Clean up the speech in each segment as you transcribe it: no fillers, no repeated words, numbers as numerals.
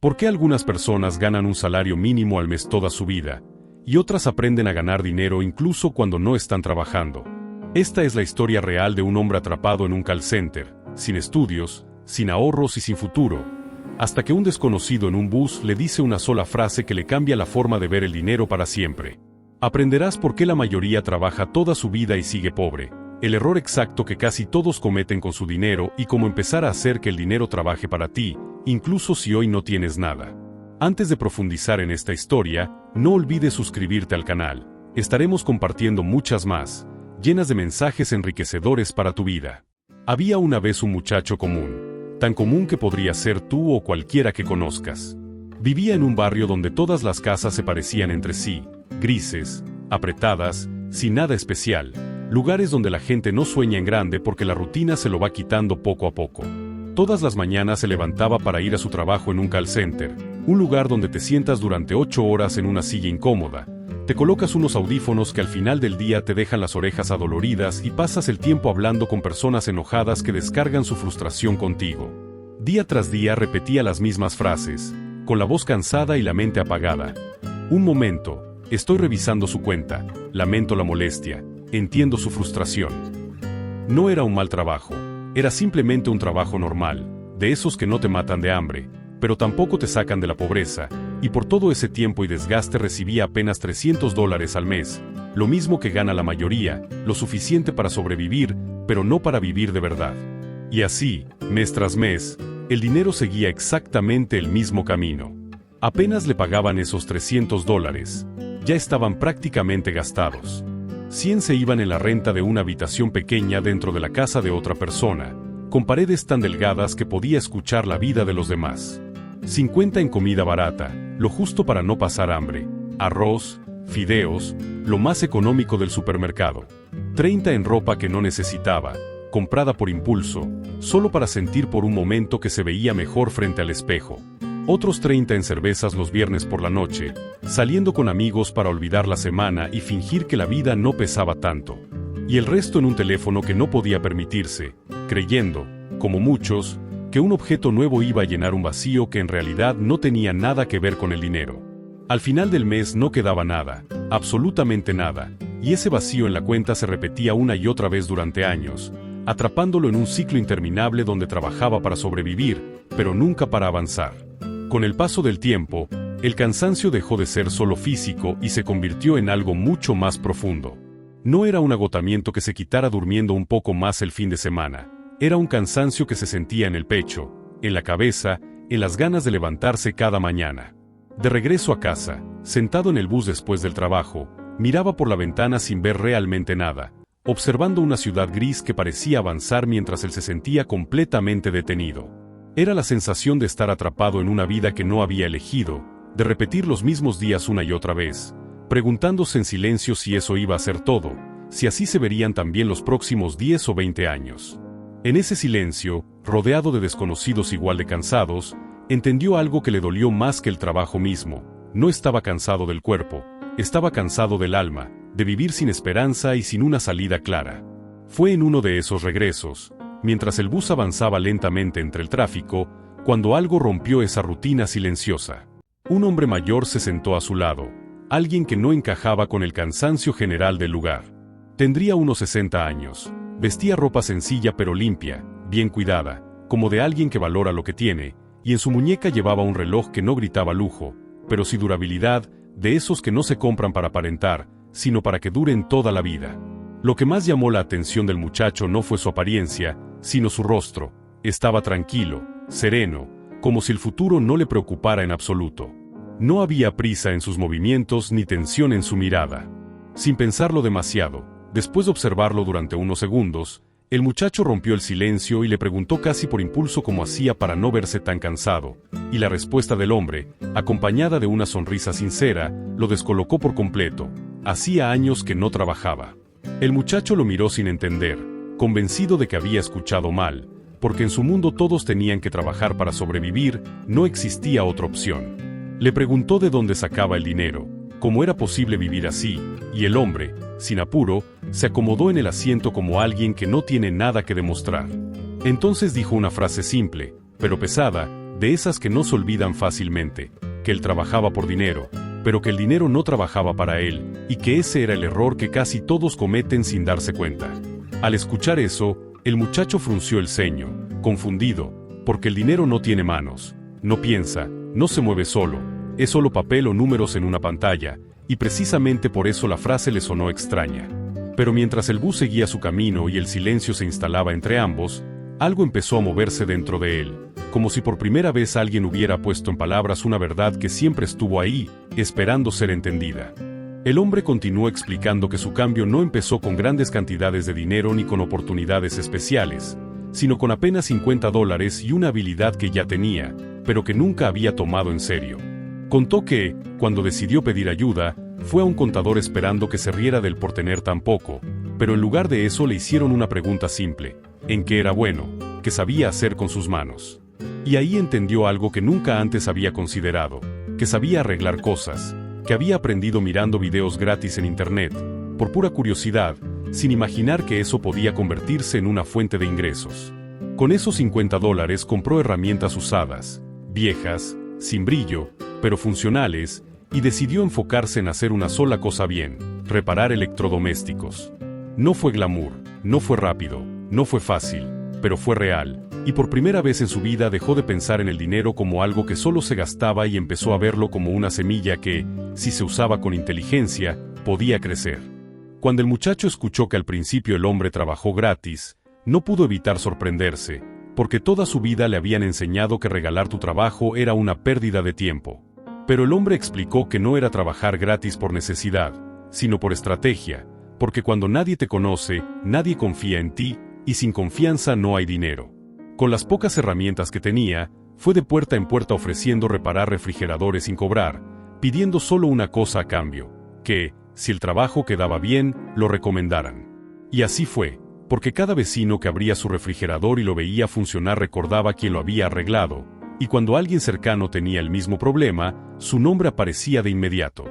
¿Por qué algunas personas ganan un salario mínimo al mes toda su vida, y otras aprenden a ganar dinero incluso cuando no están trabajando? Esta es la historia real de un hombre atrapado en un call center, sin estudios, sin ahorros y sin futuro, hasta que un desconocido en un bus le dice una sola frase que le cambia la forma de ver el dinero para siempre. Aprenderás por qué la mayoría trabaja toda su vida y sigue pobre, el error exacto que casi todos cometen con su dinero y cómo empezar a hacer que el dinero trabaje para ti, incluso si hoy no tienes nada. Antes de profundizar en esta historia, no olvides suscribirte al canal. Estaremos compartiendo muchas más, llenas de mensajes enriquecedores para tu vida. Había una vez un muchacho común, tan común que podría ser tú o cualquiera que conozcas. Vivía en un barrio donde todas las casas se parecían entre sí, grises, apretadas, sin nada especial, lugares donde la gente no sueña en grande porque la rutina se lo va quitando poco a poco. Todas las mañanas se levantaba para ir a su trabajo en un call center, un lugar donde te sientas durante 8 horas en una silla incómoda, te colocas unos audífonos que al final del día te dejan las orejas adoloridas y pasas el tiempo hablando con personas enojadas que descargan su frustración contigo. Día tras día repetía las mismas frases, con la voz cansada y la mente apagada. Un momento, estoy revisando su cuenta, lamento la molestia, entiendo su frustración. No era un mal trabajo. Era simplemente un trabajo normal, de esos que no te matan de hambre, pero tampoco te sacan de la pobreza, y por todo ese tiempo y desgaste recibía apenas $300 al mes, lo mismo que gana la mayoría, lo suficiente para sobrevivir, pero no para vivir de verdad. Y así, mes tras mes, el dinero seguía exactamente el mismo camino. Apenas le pagaban esos $300, ya estaban prácticamente gastados. 100 se iban en la renta de una habitación pequeña dentro de la casa de otra persona, con paredes tan delgadas que podía escuchar la vida de los demás. 50 en comida barata, lo justo para no pasar hambre, arroz, fideos, lo más económico del supermercado. 30 en ropa que no necesitaba, comprada por impulso, solo para sentir por un momento que se veía mejor frente al espejo. Otros 30 en cervezas los viernes por la noche, saliendo con amigos para olvidar la semana y fingir que la vida no pesaba tanto. Y el resto en un teléfono que no podía permitirse, creyendo, como muchos, que un objeto nuevo iba a llenar un vacío que en realidad no tenía nada que ver con el dinero. Al final del mes no quedaba nada, absolutamente nada, y ese vacío en la cuenta se repetía una y otra vez durante años, atrapándolo en un ciclo interminable donde trabajaba para sobrevivir, pero nunca para avanzar. Con el paso del tiempo, el cansancio dejó de ser solo físico y se convirtió en algo mucho más profundo. No era un agotamiento que se quitara durmiendo un poco más el fin de semana, era un cansancio que se sentía en el pecho, en la cabeza, en las ganas de levantarse cada mañana. De regreso a casa, sentado en el bus después del trabajo, miraba por la ventana sin ver realmente nada, observando una ciudad gris que parecía avanzar mientras él se sentía completamente detenido. Era la sensación de estar atrapado en una vida que no había elegido, de repetir los mismos días una y otra vez, preguntándose en silencio si eso iba a ser todo, si así se verían también los próximos 10 o 20 años. En ese silencio, rodeado de desconocidos igual de cansados, entendió algo que le dolió más que el trabajo mismo. No estaba cansado del cuerpo, estaba cansado del alma, de vivir sin esperanza y sin una salida clara. Fue en uno de esos regresos, mientras el bus avanzaba lentamente entre el tráfico, cuando algo rompió esa rutina silenciosa. Un hombre mayor se sentó a su lado, alguien que no encajaba con el cansancio general del lugar. Tendría unos 60 años, vestía ropa sencilla pero limpia, bien cuidada, como de alguien que valora lo que tiene, y en su muñeca llevaba un reloj que no gritaba lujo, pero sí durabilidad, de esos que no se compran para aparentar, sino para que duren toda la vida. Lo que más llamó la atención del muchacho no fue su apariencia, sino su rostro. Estaba tranquilo, sereno, como si el futuro no le preocupara en absoluto. No había prisa en sus movimientos ni tensión en su mirada. Sin pensarlo demasiado, después de observarlo durante unos segundos, el muchacho rompió el silencio y le preguntó casi por impulso cómo hacía para no verse tan cansado, y la respuesta del hombre, acompañada de una sonrisa sincera, lo descolocó por completo. Hacía años que no trabajaba. El muchacho lo miró sin entender, convencido de que había escuchado mal, porque en su mundo todos tenían que trabajar para sobrevivir, no existía otra opción. Le preguntó de dónde sacaba el dinero, cómo era posible vivir así, y el hombre, sin apuro, se acomodó en el asiento como alguien que no tiene nada que demostrar. Entonces dijo una frase simple, pero pesada, de esas que no se olvidan fácilmente, que él trabajaba por dinero, pero que el dinero no trabajaba para él, y que ese era el error que casi todos cometen sin darse cuenta. Al escuchar eso, el muchacho frunció el ceño, confundido, porque el dinero no tiene manos, no piensa, no se mueve solo, es solo papel o números en una pantalla, y precisamente por eso la frase le sonó extraña. Pero mientras el bus seguía su camino y el silencio se instalaba entre ambos, algo empezó a moverse dentro de él, como si por primera vez alguien hubiera puesto en palabras una verdad que siempre estuvo ahí, esperando ser entendida. El hombre continuó explicando que su cambio no empezó con grandes cantidades de dinero ni con oportunidades especiales, sino con apenas $50 y una habilidad que ya tenía, pero que nunca había tomado en serio. Contó que, cuando decidió pedir ayuda, fue a un contador esperando que se riera del por tener tan poco, pero en lugar de eso le hicieron una pregunta simple: ¿en qué era bueno? ¿Qué sabía hacer con sus manos? Y ahí entendió algo que nunca antes había considerado, que sabía arreglar cosas, que había aprendido mirando videos gratis en internet, por pura curiosidad, sin imaginar que eso podía convertirse en una fuente de ingresos. Con esos $50 compró herramientas usadas, viejas, sin brillo, pero funcionales, y decidió enfocarse en hacer una sola cosa bien: reparar electrodomésticos. No fue glamour, no fue rápido, no fue fácil, pero fue real, y por primera vez en su vida dejó de pensar en el dinero como algo que solo se gastaba y empezó a verlo como una semilla que, si se usaba con inteligencia, podía crecer. Cuando el muchacho escuchó que al principio el hombre trabajó gratis, no pudo evitar sorprenderse, porque toda su vida le habían enseñado que regalar tu trabajo era una pérdida de tiempo. Pero el hombre explicó que no era trabajar gratis por necesidad, sino por estrategia, porque cuando nadie te conoce, nadie confía en ti, y sin confianza no hay dinero. Con las pocas herramientas que tenía, fue de puerta en puerta ofreciendo reparar refrigeradores sin cobrar, pidiendo solo una cosa a cambio: que, si el trabajo quedaba bien, lo recomendaran. Y así fue, porque cada vecino que abría su refrigerador y lo veía funcionar recordaba quién lo había arreglado, y cuando alguien cercano tenía el mismo problema, su nombre aparecía de inmediato.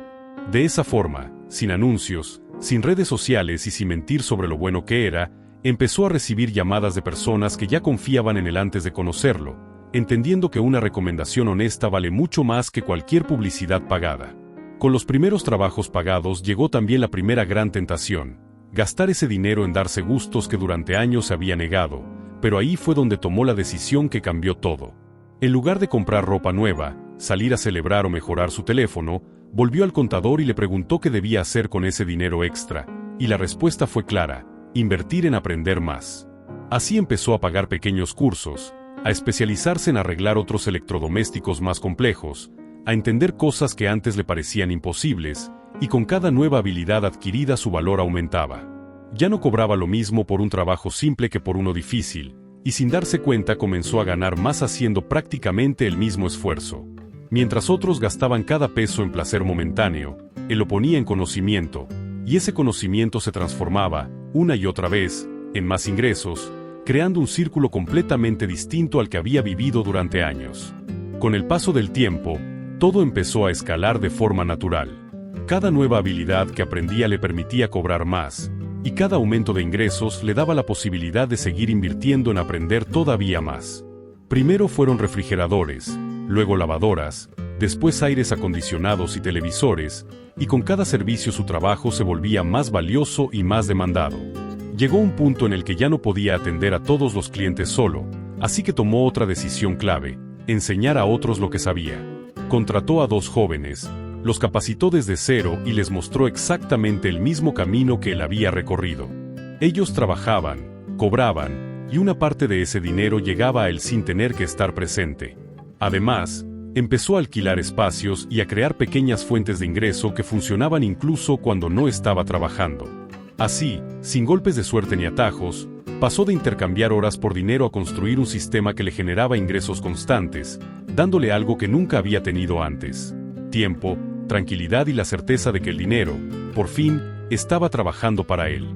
De esa forma, sin anuncios, sin redes sociales y sin mentir sobre lo bueno que era, empezó a recibir llamadas de personas que ya confiaban en él antes de conocerlo, entendiendo que una recomendación honesta vale mucho más que cualquier publicidad pagada. Con los primeros trabajos pagados llegó también la primera gran tentación: gastar ese dinero en darse gustos que durante años se había negado, pero ahí fue donde tomó la decisión que cambió todo. En lugar de comprar ropa nueva, salir a celebrar o mejorar su teléfono, volvió al contador y le preguntó qué debía hacer con ese dinero extra, y la respuesta fue clara: invertir en aprender más. Así empezó a pagar pequeños cursos, a especializarse en arreglar otros electrodomésticos más complejos, a entender cosas que antes le parecían imposibles, y con cada nueva habilidad adquirida su valor aumentaba. Ya no cobraba lo mismo por un trabajo simple que por uno difícil, y sin darse cuenta comenzó a ganar más haciendo prácticamente el mismo esfuerzo. Mientras otros gastaban cada peso en placer momentáneo, él lo ponía en conocimiento, y ese conocimiento se transformaba, una y otra vez, en más ingresos, creando un círculo completamente distinto al que había vivido durante años. Con el paso del tiempo, todo empezó a escalar de forma natural. Cada nueva habilidad que aprendía le permitía cobrar más, y cada aumento de ingresos le daba la posibilidad de seguir invirtiendo en aprender todavía más. Primero fueron refrigeradores, luego lavadoras, después aires acondicionados y televisores, y con cada servicio su trabajo se volvía más valioso y más demandado. Llegó un punto en el que ya no podía atender a todos los clientes solo, así que tomó otra decisión clave: enseñar a otros lo que sabía. Contrató a 2 jóvenes, los capacitó desde cero y les mostró exactamente el mismo camino que él había recorrido. Ellos trabajaban, cobraban, y una parte de ese dinero llegaba a él sin tener que estar presente. Además, empezó a alquilar espacios y a crear pequeñas fuentes de ingreso que funcionaban incluso cuando no estaba trabajando. Así, sin golpes de suerte ni atajos, pasó de intercambiar horas por dinero a construir un sistema que le generaba ingresos constantes, dándole algo que nunca había tenido antes: tiempo, tranquilidad y la certeza de que el dinero, por fin, estaba trabajando para él.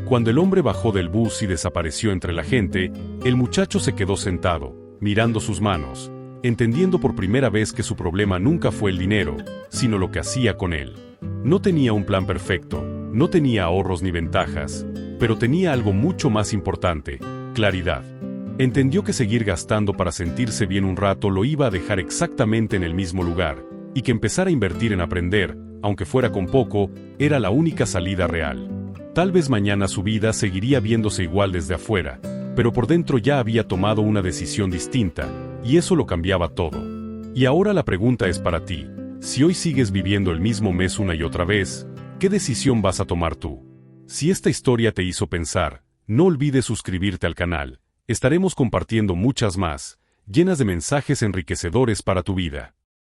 Cuando el hombre bajó del bus y desapareció entre la gente, el muchacho se quedó sentado, mirando sus manos, entendiendo por primera vez que su problema nunca fue el dinero, sino lo que hacía con él. No tenía un plan perfecto, no tenía ahorros ni ventajas, pero tenía algo mucho más importante: claridad. Entendió que seguir gastando para sentirse bien un rato lo iba a dejar exactamente en el mismo lugar, y que empezar a invertir en aprender, aunque fuera con poco, era la única salida real. Tal vez mañana su vida seguiría viéndose igual desde afuera, pero por dentro ya había tomado una decisión distinta, y eso lo cambiaba todo. Y ahora la pregunta es para ti: si hoy sigues viviendo el mismo mes una y otra vez, ¿qué decisión vas a tomar tú? Si esta historia te hizo pensar, no olvides suscribirte al canal. Estaremos compartiendo muchas más, llenas de mensajes enriquecedores para tu vida.